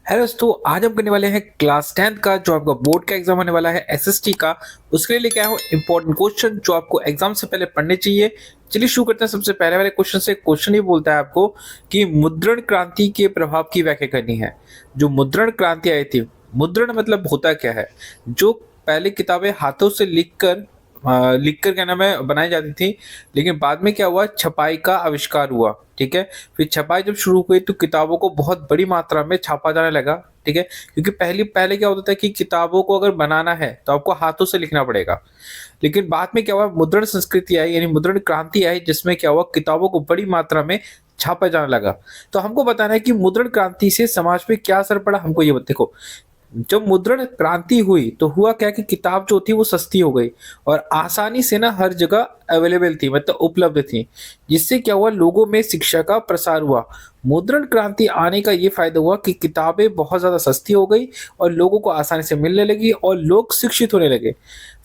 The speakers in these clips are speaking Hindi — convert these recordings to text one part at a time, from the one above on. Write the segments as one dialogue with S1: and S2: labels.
S1: हेलो दोस्तों, आज हम करने वाले हैं क्लास 10th का जो आपका बोर्ड का एग्जाम होने वाला है एसएसटी का। उसके लिए लेके आया हूँ इंपॉर्टेंट क्वेश्चन जो आपको एग्जाम से पहले पढ़ने चाहिए। चलिए शुरू करते हैं सबसे पहले वाले क्वेश्चन से। क्वेश्चन ये बोलता है आपको कि मुद्रण क्रांति के प्रभाव की व्याख्या करनी है। जो मुद्रण क्रांति आई थी, मुद्रण मतलब होता क्या है? जो पहले किताबें हाथों से लिखकर क्या नाम है बनाई जाती थी, लेकिन बाद में क्या हुआ, छपाई का आविष्कार हुआ। ठीक है, फिर छपाई जब शुरू हुई तो किताबों को बहुत बड़ी मात्रा में छापा जाने लगा। ठीक है, क्योंकि पहले पहले क्या होता था कि किताबों को अगर बनाना है तो आपको हाथों से लिखना पड़ेगा। लेकिन बाद में क्या हुआ, मुद्रण संस्कृति आई, यानी मुद्रण क्रांति आई, जिसमें क्या हुआ, किताबों को बड़ी मात्रा में छापा जाने लगा। तो हमको बताना है कि मुद्रण क्रांति से समाज पे क्या असर पड़ा। हमको ये देखो, जब मुद्रण क्रांति हुई तो हुआ क्या कि किताब जो थी वो सस्ती हो गई और आसानी से ना हर जगह अवेलेबल थी, मतलब उपलब्ध थी। जिससे क्या हुआ, लोगों में शिक्षा का प्रसार हुआ। मुद्रण क्रांति आने का ये फायदा हुआ कि किताबें बहुत ज्यादा सस्ती हो गई और लोगों को आसानी से मिलने लगी और लोग शिक्षित होने लगे।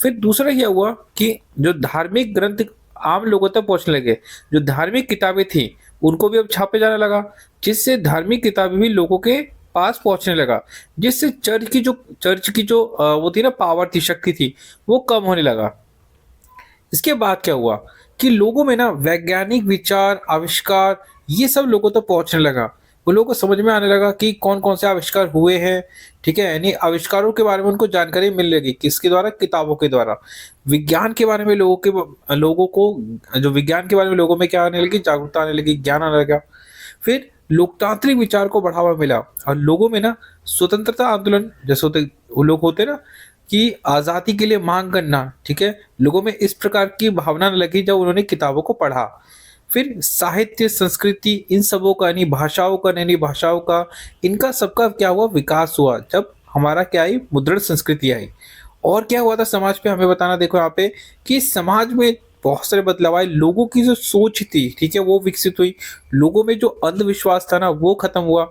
S1: फिर दूसरा क्या हुआ कि जो धार्मिक ग्रंथ आम लोगों तक पहुंचने लगे। जो धार्मिक किताबें थी उनको भी अब छापे जाने लगा, जिससे धार्मिक किताबें भी लोगों के पास पहुंचने लगा। जिससे चर्च की जो वो थी ना, पावर थी, शक्ति थी, वो कम होने लगा। इसके बाद क्या हुआ कि लोगों में ना वैज्ञानिक विचार, आविष्कार, ये सब लोगों तक पहुंचने लगा। वो लोगों को समझ में आने लगा कि कौन कौन से आविष्कार हुए हैं। ठीक है, यानी आविष्कारों के बारे में उनको जानकारी मिलने लगी। किसके द्वारा? किताबों के द्वारा। विज्ञान के बारे में लोगों को जो विज्ञान के बारे में लोगों में क्या आने लगी, जागरूकता आने लगी, ज्ञान आने लगा। फिर लोकतांत्रिक विचार को बढ़ावा मिला और लोगों में ना स्वतंत्रता आंदोलन जैसे होते, वो लोग होते ना कि आज़ादी के लिए मांग करना। ठीक है, लोगों में इस प्रकार की भावना लगी जब उन्होंने किताबों को पढ़ा। फिर साहित्य, संस्कृति, इन सबों का, यानी भाषाओं का, नई भाषाओं का, इनका सबका क्या हुआ, विकास हुआ जब हमारा क्या आई, मुद्रण संस्कृति आई। और क्या हुआ था समाज पे, हमें बताना। देखो यहाँ पे कि समाज में बहुत सारे बदलाव आए। लोगों की जो सोच थी, ठीक है, वो विकसित हुई। लोगों में जो अंधविश्वास था ना, वो खत्म हुआ।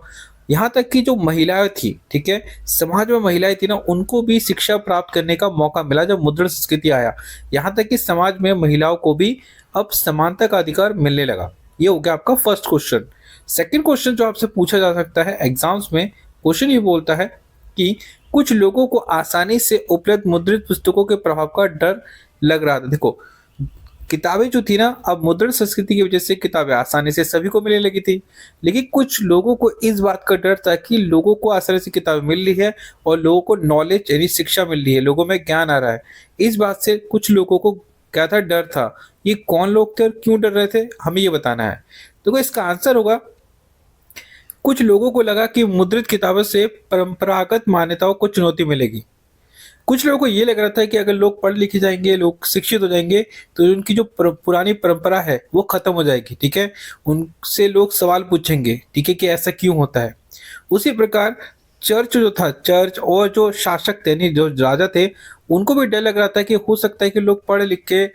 S1: यहाँ तक कि जो महिलाएं थी, ठीक है, समाज में महिलाएं थी ना, उनको भी शिक्षा प्राप्त करने का मौका मिला जब मुद्रण संस्कृति आया। यहाँ तक कि समाज में महिलाओं को भी अब समानता का अधिकार मिलने लगा। ये हो गया आपका फर्स्ट क्वेश्चन। सेकंड क्वेश्चन जो आपसे पूछा जा सकता है एग्जाम्स में, क्वेश्चन ये बोलता है कि कुछ लोगों को आसानी से उपलब्ध मुद्रित पुस्तकों के प्रभाव का डर लग रहा था। देखो, किताबें जो थी ना, अब मुद्रण संस्कृति की वजह से किताबें आसानी से सभी को मिलने लगी थी। लेकिन कुछ लोगों को इस बात का डर था कि लोगों को आसानी से किताबें मिल रही है और लोगों को नॉलेज यानी शिक्षा मिल रही है, लोगों में ज्ञान आ रहा है। इस बात से कुछ लोगों को क्या था, डर था। ये कौन लोग थे और क्यों डर रहे थे, हमें ये बताना है। तो इसका आंसर होगा, कुछ लोगों को लगा कि मुद्रित किताबों से परंपरागत मान्यताओं को चुनौती मिलेगी। कुछ लोगों को ये लग रहा था कि अगर लोग पढ़ लिखे जाएंगे, लोग शिक्षित हो जाएंगे, तो उनकी जो पुरानी परंपरा है वो खत्म हो जाएगी। ठीक है, उनसे लोग सवाल पूछेंगे, ठीक है, कि ऐसा क्यों होता है। उसी प्रकार चर्च जो था, चर्च और जो शासक थे, यानी जो राजा थे, उनको भी डर लग रहा था कि हो सकता है कि लोग पढ़ लिख के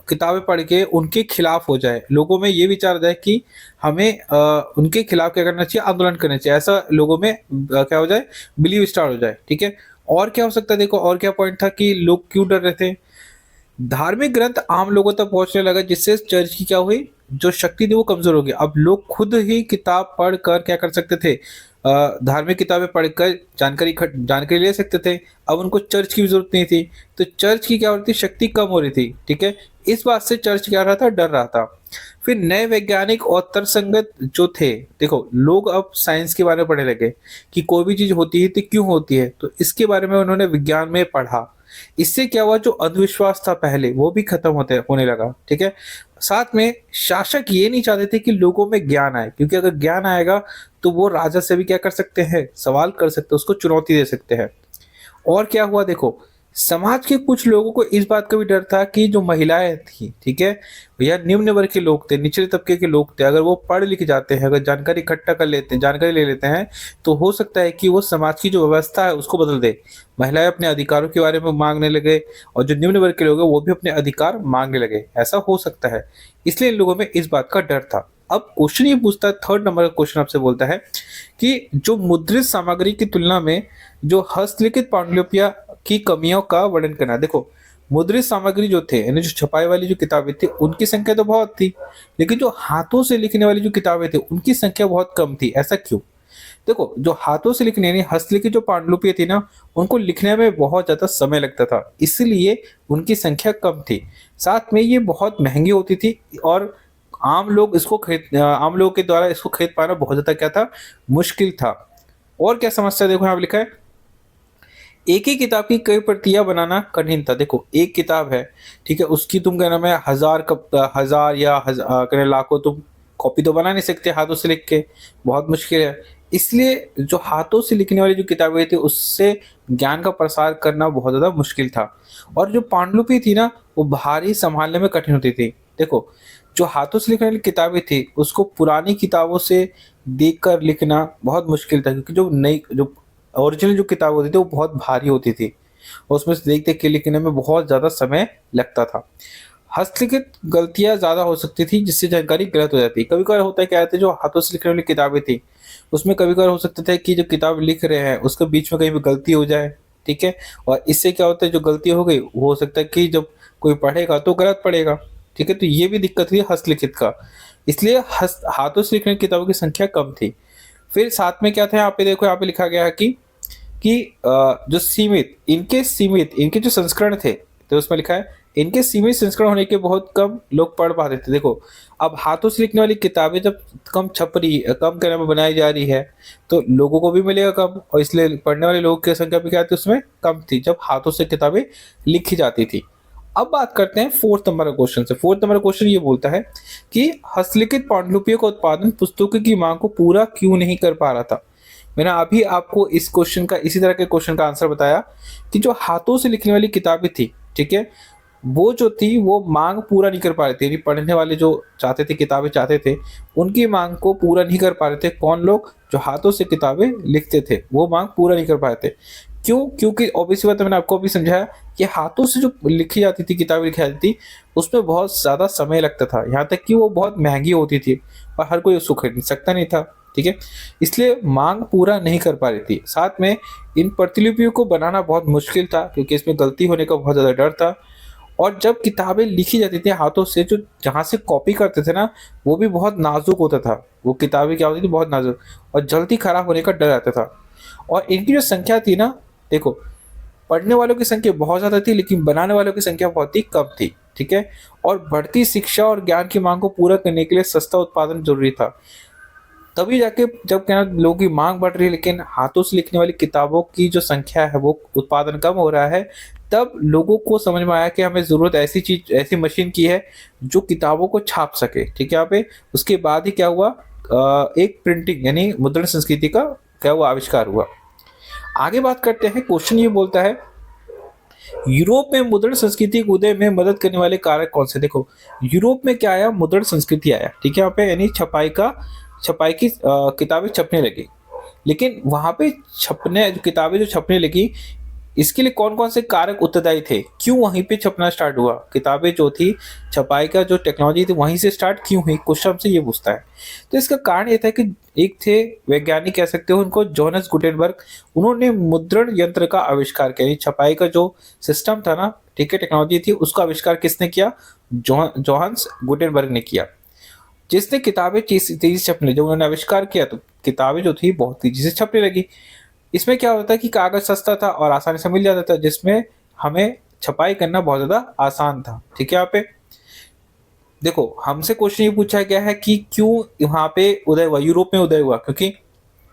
S1: किताबें पढ़ के उनके खिलाफ हो जाए। लोगों में ये विचार जाए कि हमें उनके खिलाफ क्या करना चाहिए, आंदोलन करना चाहिए। ऐसा लोगों में क्या हो जाए, बिलीव स्टार्ट हो जाए। ठीक है, और क्या हो सकता है, देखो और क्या पॉइंट था कि लोग क्यों डर रहे थे। धार्मिक ग्रंथ आम लोगों तक पहुंचने लगा, जिससे चर्च की क्या हुई, जो शक्ति थी वो कमजोर हो गई। अब लोग खुद ही किताब पढ़कर क्या कर सकते थे, धार्मिक किताबें पढ़कर जानकारी ले सकते थे। अब उनको चर्च की भी जरूरत नहीं थी। तो चर्च की क्या हो रही थी, शक्ति कम हो रही थी। ठीक है, इस बात से चर्च क्या रहा था, डर रहा था। फिर नए वैज्ञानिक और तर्कसंगत जो थे, देखो लोग अब साइंस के बारे में पढ़ने लगे कि कोई भी चीज होती है तो क्यों होती है, तो इसके बारे में उन्होंने विज्ञान में पढ़ा। इससे क्या हुआ, जो अंधविश्वास था पहले वो भी खत्म होने लगा। ठीक है, साथ में शासक ये नहीं चाहते थे कि लोगों में ज्ञान आए, क्योंकि अगर ज्ञान आएगा तो वो राजा से भी क्या कर सकते हैं, सवाल कर सकते हैं, उसको चुनौती दे सकते हैं। और क्या हुआ, देखो समाज के कुछ लोगों को इस बात का भी डर था कि जो महिलाएं थी, ठीक है, या निम्न वर्ग के लोग थे, निचले तबके के लोग थे, अगर वो पढ़ लिख जाते हैं, अगर जानकारी इकट्ठा कर लेते हैं, जानकारी ले लेते हैं, तो हो सकता है कि वो समाज की जो व्यवस्था है उसको बदल दे। महिलाएं अपने अधिकारों के बारे में मांगने लगे और जो निम्न वर्ग के लोग हैं वो भी अपने अधिकार मांगने लगे। ऐसा हो सकता है, इसलिए इन लोगों में इस बात का डर था। अब क्वेश्चन ये पूछता है, थर्ड नंबर का क्वेश्चन आपसे बोलता है कि जो मुद्रित सामग्री की तुलना में जो हस्तलिखित पांडुलिपियां की कमियों का वर्णन करना। देखो, मुद्रित सामग्री जो थे, यानी जो छपाई वाली जो किताबें थी, उनकी संख्या तो बहुत थी, लेकिन जो हाथों से लिखने वाली जो किताबें थी उनकी संख्या बहुत कम थी। ऐसा क्यों? देखो जो हाथों से लिखने यानी हस्तलिखित जो पांडुलिपियां थी ना, उनको लिखने में बहुत ज़्यादा समय लगता था, इसलिए उनकी संख्या कम थी। साथ में ये बहुत महँगी होती थी और आम लोगों के द्वारा इसको खरीद पाना बहुत ज़्यादा क्या था, मुश्किल था। और क्या समस्या देखो यहाँ पे लिखा है, एक ही किताब की कई प्रतियां बनाना कठिन था। देखो एक किताब है, ठीक है, उसकी तुम क्या नाम है हजार या कहने लाखों तुम कॉपी तो बना नहीं सकते हाथों से लिख के, बहुत मुश्किल है। इसलिए जो हाथों से लिखने वाली जो किताबें थी उससे ज्ञान का प्रसार करना बहुत ज़्यादा मुश्किल था। और जो पांडुलिपि थी ना, वो भारी संभालने में कठिन होती थी। देखो जो हाथों से लिखने वाली किताबें थी उसको पुरानी किताबों से देखकर लिखना बहुत मुश्किल था, क्योंकि जो ओरिजिनल जो किताब होती थी वो बहुत भारी होती थी और उसमें से देख देख के लिखने में बहुत ज़्यादा समय लगता था। हस्तलिखित गलतियाँ ज़्यादा हो सकती थी जिससे जानकारी गलत हो जाती। कभी कभार होता है क्या है, जो हाथों से लिखने वाली किताबें थी उसमें कभी कभार हो सकता था कि जो किताब लिख रहे हैं उसके बीच में कहीं भी गलती हो जाए, ठीक है, और इससे क्या होता है जो गलती हो गई वो हो सकता है कि जब कोई पढ़ेगा तो गलत पढ़ेगा, ठीक है, तो ये भी दिक्कत थी हस्तलिखित का। इसलिए हाथों से लिखने की किताबों की संख्या कम थी। फिर साथ में क्या था, यहाँ पे देखो यहाँ पे लिखा गया है कि जो सीमित इनके जो संस्करण थे, तो उसमें लिखा है इनके सीमित संस्करण होने के बहुत कम लोग पढ़ पाते थे। देखो अब हाथों से लिखने वाली किताबें जब कम करने में बनाई जा रही है तो लोगों को भी मिलेगा कम, और इसलिए पढ़ने वाले लोगों की संख्या भी क्या थी उसमें कम थी जब हाथों से किताबें लिखी जाती थी। अब बात करते हैं फोर्थ नंबर का क्वेश्चन से। फोर्थ नंबर क्वेश्चन ये बोलता है कि हस्तलिखित पांडुलिपियों का उत्पादन पुस्तकों की मांग को पूरा क्यों नहीं कर पा रहा था। मैंने अभी आपको इस क्वेश्चन का इसी तरह के क्वेश्चन का आंसर बताया कि जो हाथों से लिखने वाली किताबें थी, ठीक है, वो जो थी वो मांग पूरा नहीं कर पा रहे थे, यानी पढ़ने वाले जो चाहते थे किताबें चाहते थे उनकी मांग को पूरा नहीं कर पा रहे थे। कौन लोग? जो हाथों से किताबें लिखते थे वो मांग पूरा नहीं कर पाए थे। क्यों? क्योंकि ऑब्वियसली बात है, मैंने आपको अभी समझाया कि हाथों से जो लिखी जाती थी किताबें लिखी जाती थी उसमें बहुत ज़्यादा समय लगता था, यहाँ तक कि वो बहुत महंगी होती थी और हर कोई उसको खरीद सकता नहीं था, ठीक है, इसलिए मांग पूरा नहीं कर पा रही थी। साथ में इन प्रतिलिपियों को बनाना बहुत मुश्किल था क्योंकि इसमें गलती होने का बहुत ज़्यादा डर था। और जब किताबें लिखी जाती थी हाथों से, जो जहाँ से कॉपी करते थे ना वो भी बहुत नाजुक होता था, वो किताबें क्या होती थी बहुत नाजुक, और जल्दी खराब होने का डर रहता था। और इनकी जो संख्या थी ना, देखो पढ़ने वालों की संख्या बहुत ज़्यादा थी लेकिन बनाने वालों की संख्या बहुत ही कम थी, ठीक है, और बढ़ती शिक्षा और ज्ञान की मांग को पूरा करने के लिए सस्ता उत्पादन जरूरी था। तभी जाके जब क्या ना लोगों की मांग बढ़ रही है लेकिन हाथों से लिखने वाली किताबों की जो संख्या है वो उत्पादन कम हो रहा है, तब लोगों को समझ में आया कि हमें ज़रूरत ऐसी मशीन की है जो किताबों को छाप सके, ठीक है। यहाँ पे उसके बाद ही क्या हुआ, एक प्रिंटिंग यानी मुद्रण संस्कृति का क्या हुआ, आविष्कार हुआ। आगे बात करते हैं, क्वेश्चन ये बोलता है यूरोप में मुद्रण संस्कृति के उदय में मदद करने वाले कारक कौन से। देखो यूरोप में क्या आया, मुद्रण संस्कृति आया, ठीक है, यहाँ पे यानी छपाई की किताबें छपने लगी। लेकिन वहां पे किताबें जो छपने लगी इसके लिए कौन कौन से कारक उत्तरदायी थे, क्यों वहीं पे छपना स्टार्ट हुआ, किताबें जो थी छपाई का जो टेक्नोलॉजी थी वहीं से स्टार्ट क्यों हुई, क्वेश्चन हमसे ये पूछता है। तो इसका कारण ये था कि एक थे वैज्ञानिक कह सकते हो उनको, जोहानस गुटेनबर्ग, उन्होंने मुद्रण यंत्र का आविष्कार किया, यानी छपाई का जो सिस्टम था ना, ठीक है, टेक्नोलॉजी थी, उसका आविष्कार किसने किया, जोहानस गुटेनबर्ग ने किया, जिसने किताबें तेजी से छपने, जब उन्होंने आविष्कार किया तो किताबें जो थी बहुत तेजी से छपने लगी। इसमें क्या होता है कि कागज सस्ता था और आसानी से मिल जाता था, जिसमें हमें छपाई करना बहुत ज्यादा आसान था, ठीक है। यहाँ पे देखो हमसे क्वेश्चन ये पूछा गया है कि क्यों वहां पे उदय हुआ, यूरोप में उदय हुआ, क्योंकि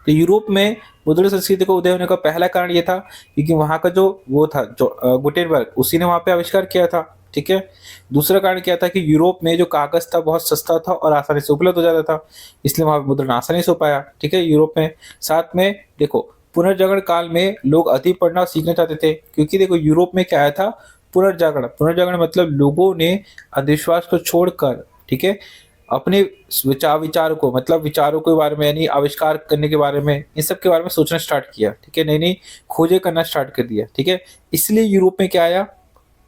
S1: तो यूरोप में मुद्रण संस्कृति को उदय होने का पहला कारण ये था क्योंकि वहां का जो वो था जो गुटेनबर्ग, उसी ने वहां पे आविष्कार किया था, ठीक है। दूसरा कारण क्या था कि यूरोप में जो कागज था बहुत सस्ता था और आसानी से उपलब्ध हो जाता था, इसलिए वहां मुद्रण आसानी से हो पाया, ठीक है, यूरोप में। साथ में देखो पुनर्जागरण काल में लोग अधिक पढ़ना सीखना चाहते थे, क्योंकि देखो यूरोप में क्या आया था, पुनर्जागरण मतलब लोगों ने अंधविश्वास को छोड़कर, ठीक है, अपने विचारों के बारे में यानी आविष्कार करने के बारे में, इन सब के बारे में सोचना स्टार्ट किया, ठीक है, नई नई खोजें करना स्टार्ट कर दिया, ठीक है। इसलिए यूरोप में क्या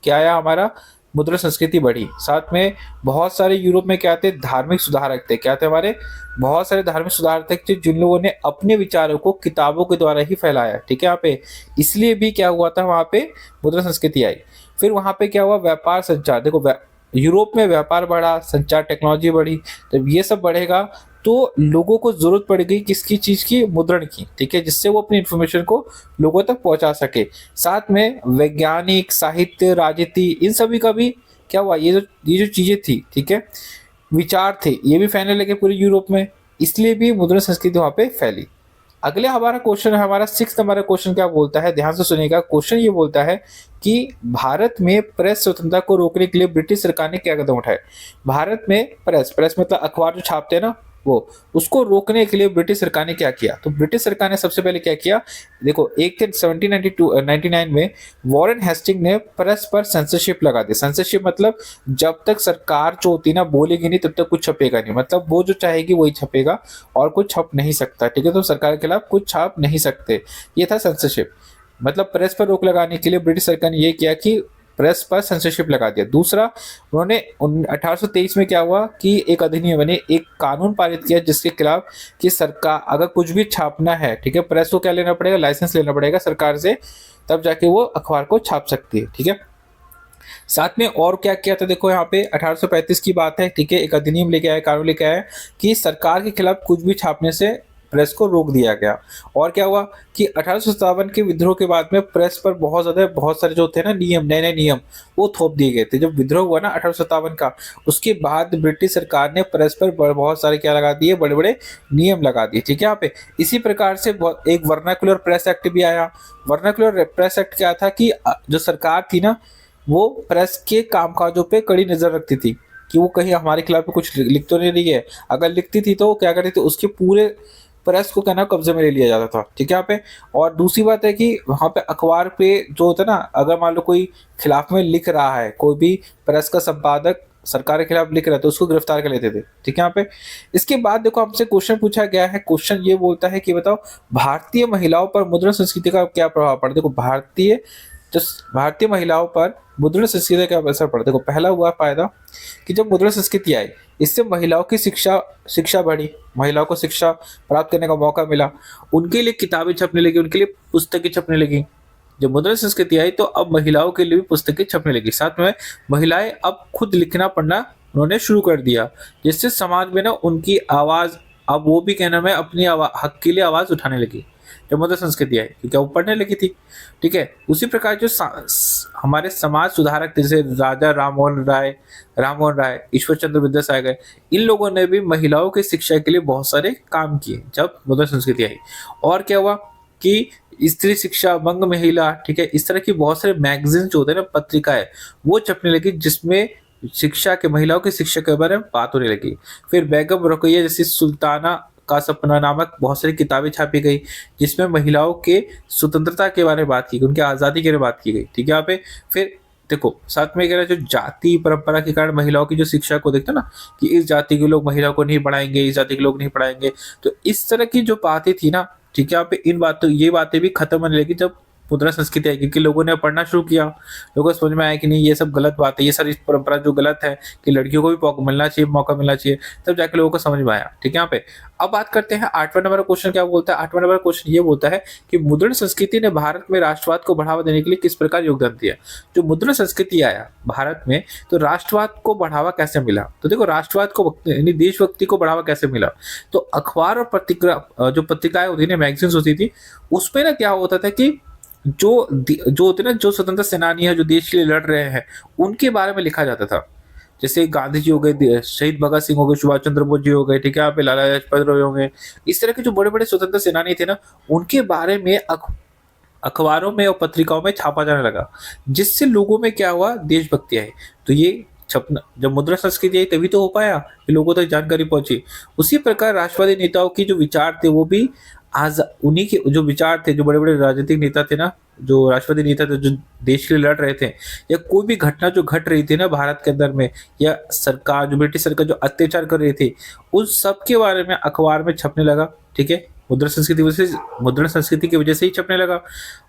S1: आया हमारा, मुद्रण संस्कृति बढ़ी। साथ में बहुत सारे यूरोप में क्या थे, धार्मिक सुधारक थे, क्या थे हमारे, बहुत सारे धार्मिक सुधारक थे जिन लोगों ने अपने विचारों को किताबों के द्वारा ही फैलाया, ठीक है, यहाँ पे इसलिए भी क्या हुआ था, वहां पे मुद्रण संस्कृति आई। फिर वहां पे क्या हुआ, व्यापार संचार, देखो यूरोप में व्यापार बढ़ा, संचार टेक्नोलॉजी बढ़ी, जब ये सब बढ़ेगा तो लोगों को जरूरत पड़ गई किसकी चीज की, मुद्रण की, ठीक है, जिससे वो अपनी इंफॉर्मेशन को लोगों तक पहुंचा सके। साथ में वैज्ञानिक, साहित्य, राजनीति, इन सभी का भी क्या हुआ, ये जो चीजें थी, ठीक है, विचार थे, ये भी फैलने लगे पूरे यूरोप में, इसलिए भी मुद्रण संस्कृति वहां पे फैली। अगले हमारा क्वेश्चन है, हमारा 6 नंबर का क्वेश्चन क्या बोलता है, ध्यान से सुनिएगा। क्वेश्चन ये बोलता है कि भारत में प्रेस स्वतंत्रता को रोकने के लिए ब्रिटिश सरकार ने क्या कदम उठाए। भारत में प्रेस मतलब अखबार जो छापते हैं ना, वो उसको रोकने के लिए ब्रिटिश सरकार ने क्या किया। तो ब्रिटिश सरकार ने सबसे पहले क्या किया, देखो, एक दिन 1799 में वॉरेन हेस्टिंग ने प्रेस पर सेंसरशिप लगा दी। सेंसरशिप मतलब जब तक सरकार जो होती है ना बोलेगी नहीं तब तक कुछ छपेगा नहीं, मतलब वो जो चाहेगी वही छपेगा और कुछ छप नहीं सकता, ठीक है। तो सरकार के खिलाफ कुछ छाप नहीं सकते, ये था सेंसरशिप। मतलब प्रेस पर रोक लगाने के लिए ब्रिटिश सरकार ने ये किया कि प्रेस पर सेंसरशिप लगा दिया। दूसरा, उन्होंने 1823 में क्या हुआ कि एक अधिनियम बने, एक कानून पारित किया जिसके खिलाफ कि सरकार अगर कुछ भी छापना है, ठीक है, प्रेस को क्या लेना पड़ेगा, लाइसेंस लेना पड़ेगा सरकार से, तब जाके वो अखबार को छाप सकती है, ठीक है। साथ में और क्या किया था, देखो यहाँ पे 1835 की बात है, ठीक है, एक अधिनियम लेके आया, कानून लेके आया कि सरकार के खिलाफ कुछ भी छापने से प्रेस को रोक दिया गया। और क्या हुआ कि 1857 के विद्रोह के बाद में प्रेस पर बहुत सारे जो थे ना नियम, नए नए नियम वो थोप दिए गए थे। जब विद्रोह हुआ ना 1857 का, उसके बाद ब्रिटिश सरकार ने प्रेस पर बहुत सारे क्या लगा दिए, बड़े बड़े नियम लगा दिए, ठीक है। यहाँ पे इसी प्रकार से एक वर्नाकुलर प्रेस एक्ट भी आया। वर्नाकुलर प्रेस एक्ट क्या था कि जो सरकार थी ना, वो प्रेस के कामकाजों पे कड़ी नजर रखती थी कि वो कहीं हमारे खिलाफ कुछ लिख तो नहीं रही है। अगर लिखती थी तो वो क्या करती थी, उसके पूरे प्रेस को कहना कब्जे में ले लिया जाता था, ठीक है यहाँ पे। और दूसरी बात है कि वहाँ पे अखबार पे जो होता है ना, अगर मान लो कोई खिलाफ में लिख रहा है, कोई भी प्रेस का संपादक सरकार के खिलाफ लिख रहा है तो उसको गिरफ्तार कर लेते थे, ठीक है यहाँ पे। इसके बाद देखो हमसे क्वेश्चन पूछा गया है। क्वेश्चन ये बोलता है कि बताओ भारतीय महिलाओं पर मुद्रण संस्कृति का क्या प्रभाव पड़ा। देखो भारतीय महिलाओं पर मुद्रण संस्कृति का असर पड़ा। देखो पहला हुआ फायदा कि जब मुद्रण संस्कृति आई, इससे महिलाओं की शिक्षा बढ़ी, महिलाओं को शिक्षा प्राप्त करने का मौका मिला, उनके लिए किताबें छपने लगी, उनके लिए पुस्तकें छपने लगी। जब मुद्रण संस्कृति आई तो अब महिलाओं के लिए भी पुस्तकें छपने लगी। साथ में महिलाएं अब खुद लिखना पढ़ना उन्होंने शुरू कर दिया, जिससे समाज में ना उनकी आवाज, अब वो भी कहना मैं अपनी हक के लिए आवाज उठाने लगी जब मुद्रण संस्कृति आई, क्योंकि वो पढ़ने लगी थी, ठीक है। उसी प्रकार जो हमारे समाज सुधारक जैसे राजा राममोहन राय, ईश्वर चंद्र विद्यासागर, इन लोगों ने भी महिलाओं की शिक्षा के लिए बहुत सारे काम किए जब मुद्रण संस्कृति आई। और क्या हुआ कि स्त्री शिक्षा, बंग महिला, ठीक है, इस तरह की बहुत सारे मैगजीन जो होते हैं ना, पत्रिकाएं, वो छपने लगी जिसमें शिक्षा के, महिलाओं की शिक्षा के बारे में बात होने लगी। फिर बेगम रुकैया जैसी सुल्ताना का सपना नामक बहुत सारी किताबें छापी गई जिसमें महिलाओं के स्वतंत्रता के बारे में बात की गई, उनकी आज़ादी के बारे में बात की गई, ठीक है यहाँ पे। फिर देखो साथ में कह रहा है जो जाति परंपरा के कारण महिलाओं की जो शिक्षा को देखते ना कि इस जाति के लोग महिलाओं को नहीं पढ़ाएंगे, इस जाति के लोग नहीं पढ़ाएंगे, तो इस तरह की जो बातें थी ना, ठीक है यहाँ पे, ये बातें भी खत्म होने लगी जब मुद्रा संस्कृति आई, क्योंकि लोगों ने पढ़ना शुरू किया, लोगों को समझ में आया कि नहीं ये सब गलत बात है, ये सारी परंपरा जो गलत है कि लड़कियों को भी मिलना चाहिए, मौका मिलना चाहिए, तब जाके लोगों को समझ में आया, ठीक है यहाँ पे। अब बात करते हैं 8वां नंबर क्वेश्चन क्या बोलता है। 8वां नंबर क्वेश्चन ये बोलता है कि मुद्रण संस्कृति ने भारत में राष्ट्रवाद को बढ़ावा देने के लिए किस प्रकार योगदान दिया। जो मुद्रण संस्कृति आया भारत में तो राष्ट्रवाद को बढ़ावा कैसे मिला। तो देखो राष्ट्रवाद को यानी देशभक्ति को बढ़ावा कैसे मिला, तो अखबार और जो पत्रिकाएं होती थी, मैगजीन्स होती थी, उसमें ना क्या होता था कि जो होते ना, जो स्वतंत्र सेनानी है, जो देश के लिए लड़ रहे हैं, उनके बारे में लिखा जाता था। जैसे गांधी जी हो गए, शहीद भगत सिंह हो गए, सुभाष चंद्र बोस जी हो गए, ठीक है, यहाँ पे लाला लाजपत राय हो गए, इस तरह के जो बड़े बड़े स्वतंत्र सेनानी थे ना, उनके बारे में अखबारों में और पत्रिकाओं में छापा जाने लगा, जिससे लोगों में क्या हुआ, देशभक्ति आई। तो ये छपना, जब मुद्रा संस्कृति आई तभी तो हो पाया कि लोगों तक जानकारी पहुंची। उसी प्रकार राष्ट्रवादी नेताओं की जो विचार थे वो भी आज उन्हीं के जो विचार थे, जो बड़े बड़े राजनीतिक नेता थे ना, जो राष्ट्रवादी नेता थे, जो देश के लिए लड़ रहे थे, या कोई भी घटना जो घट रही थी ना भारत के अंदर में, या सरकार जो ब्रिटिश सरकार जो अत्याचार कर रही थी, उस सब के बारे में अखबार में छपने लगा, ठीक है। मुद्रण संस्कृति की वजह से ही छपने लगा।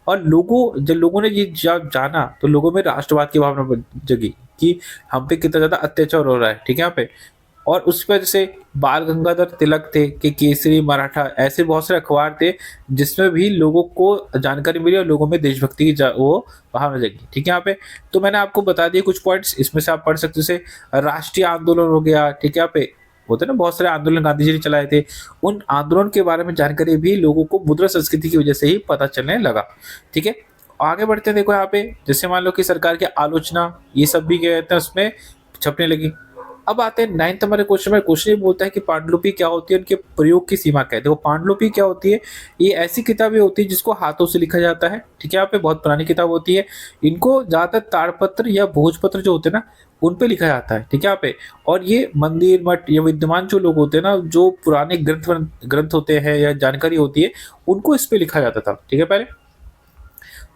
S1: और जब लोगों ने ये जाना तो लोगों में राष्ट्रवाद की भावना जगी कि हम पे कितना ज्यादा अत्याचार हो रहा है, ठीक है यहाँ पे। और उस वजह से बाल गंगाधर तिलक थे कि केसरी, मराठा, ऐसे बहुत सारे अखबार थे जिसमें भी लोगों को जानकारी मिली और लोगों में देशभक्ति की वो भावना जगी, ठीक है यहाँ पे। तो मैंने आपको बता दिए कुछ पॉइंट्स, इसमें से आप पढ़ सकते, जैसे राष्ट्रीय आंदोलन हो गया, ठीक है यहाँ पे, होते हैं ना बहुत सारे आंदोलन गांधी जी ने चलाए थे, उन आंदोलन के बारे में जानकारी भी लोगों को मुद्रा संस्कृति की वजह से ही पता चलने लगा। ठीक है, आगे बढ़ते हैं। देखो यहाँ पे जैसे मान लो कि सरकार की आलोचना, ये सब भी क्या कहते हैं उसमें छपने लगी। अब आते हैं 9th हमारे क्वेश्चन में। क्वेश्चन ये बोलता है कि पांडुलिपि क्या होती है, उनके प्रयोग की सीमा क्या है। देखो पांडुलिपि क्या होती है, ये ऐसी किताबें होती है जिसको हाथों से लिखा जाता है। ठीक है, यहाँ पे बहुत पुरानी किताब होती है। इनको ज्यादातर ताड़पत्र या भोजपत्र जो होते हैं ना, उन पे लिखा जाता है। ठीक है, यहाँ पे और ये मंदिर मठ या विद्यमान जो लोग होते हैं ना, जो पुराने ग्रंथ ग्रंथ होते हैं या जानकारी होती है, उनको इस पे लिखा जाता था। ठीक है, पहले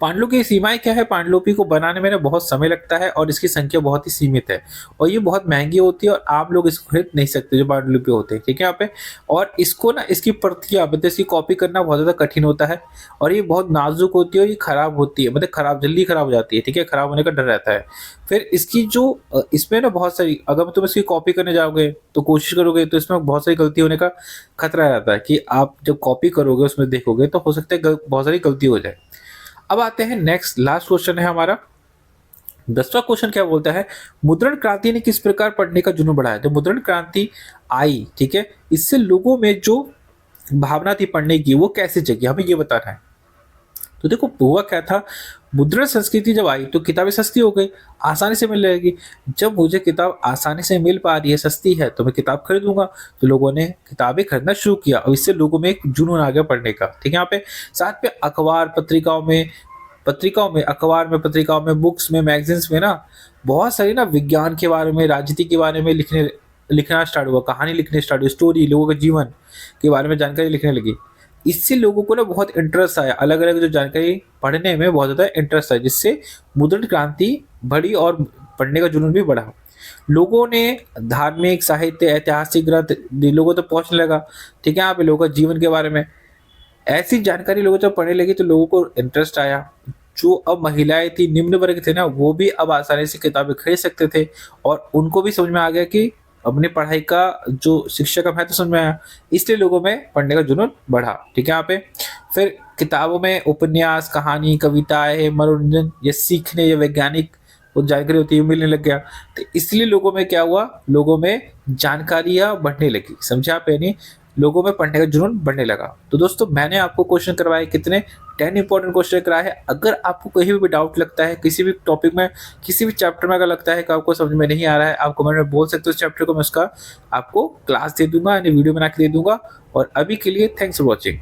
S1: पांडुलिपि की सीमाएँ क्या है, पांडुलिपि को बनाने में ना बहुत समय लगता है और इसकी संख्या बहुत ही सीमित है और ये बहुत महँगी होती है और आम लोग इसको खरीद नहीं सकते जो पांडुलिपि होते हैं, ठीक है यहाँ पे। और इसको ना इसकी प्रतियाँ मतलब इसकी कॉपी करना बहुत ज़्यादा कठिन होता है और ये बहुत नाज़ुक होती है और ये खराब होती है, मतलब खराब जल्दी खराब हो जाती है, ठीक है, खराब होने का डर रहता है। फिर इसकी जो इसमें ना बहुत सारी, अगर तुम इसकी कॉपी करने जाओगे तो कोशिश करोगे तो इसमें बहुत सारी गलती होने का खतरा रहता है कि आप जब कॉपी करोगे उसमें देखोगे तो हो सकता है बहुत सारी गलती हो जाए। अब आते हैं नेक्स्ट लास्ट क्वेश्चन है हमारा 10वां क्वेश्चन क्या बोलता है, मुद्रण क्रांति ने किस प्रकार पढ़ने का जुनून बढ़ाया। जब मुद्रण क्रांति आई, ठीक है, इससे लोगों में जो भावना थी पढ़ने की वो कैसे जगी, हमें ये बताना है। तो देखो हुआ क्या था, मुद्रण संस्कृति जब आई तो किताबें सस्ती हो गई, आसानी से मिल जाएगी। जब मुझे किताब आसानी से मिल पा रही है, सस्ती है, तो मैं किताब खरीदूंगा। तो लोगों ने किताबें खरीदना शुरू किया और इससे लोगों में एक जुनून आ गया पढ़ने का। ठीक है, यहाँ पे साथ पे अखबार पत्रिकाओं में बुक्स में मैगजीन्स में ना बहुत सारी ना विज्ञान के बारे में, राजनीति के बारे में लिखना स्टार्ट हुआ, कहानी लिखने स्टार्ट हुई, स्टोरी, लोगों के जीवन के बारे में जानकारी लिखने लगी। इससे लोगों को ना बहुत इंटरेस्ट आया, अलग अलग जो जानकारी पढ़ने में बहुत ज़्यादा इंटरेस्ट आया, जिससे मुद्रण क्रांति बढ़ी और पढ़ने का जुनून भी बढ़ा। लोगों ने धार्मिक, साहित्य, ऐतिहासिक ग्रंथ लोगों तक पहुंचने लगा। ठीक है, यहाँ पे लोगों के जीवन के बारे में ऐसी जानकारी लोगों जब पढ़ने लगी तो लोगों को इंटरेस्ट आया। जो अब महिलाएं थी, निम्न वर्ग थे ना, वो भी अब आसानी से किताबें खरीद सकते थे और उनको भी समझ में आ गया कि अपनी पढ़ाई का जो शिक्षा का महत्व समझ में आया, इसलिए लोगों में पढ़ने का जुनून बढ़ा। ठीक है, यहाँ पे फिर किताबों में उपन्यास, कहानी, कविताएं, मनोरंजन या सीखने या वैज्ञानिक वो जानकारी होती है मिलने लग गया। तो इसलिए लोगों में क्या हुआ, लोगों में जानकारियां बढ़ने लगी। समझे आप, यानी लोगों में पढ़ने का जुनून बढ़ने लगा। तो दोस्तों मैंने आपको क्वेश्चन करवाए कितने 10 इंपॉर्टेंट क्वेश्चन कराए हैं। अगर आपको कहीं भी डाउट लगता है किसी भी टॉपिक में, किसी भी चैप्टर में, अगर लगता है कि आपको समझ में नहीं आ रहा है, आप कमेंट में बोल सकते हो। इस चैप्टर को मैं उसका आपको क्लास दे दूंगा यानी वीडियो बना के दे दूंगा। और अभी के लिए थैंक्स फॉर वॉचिंग।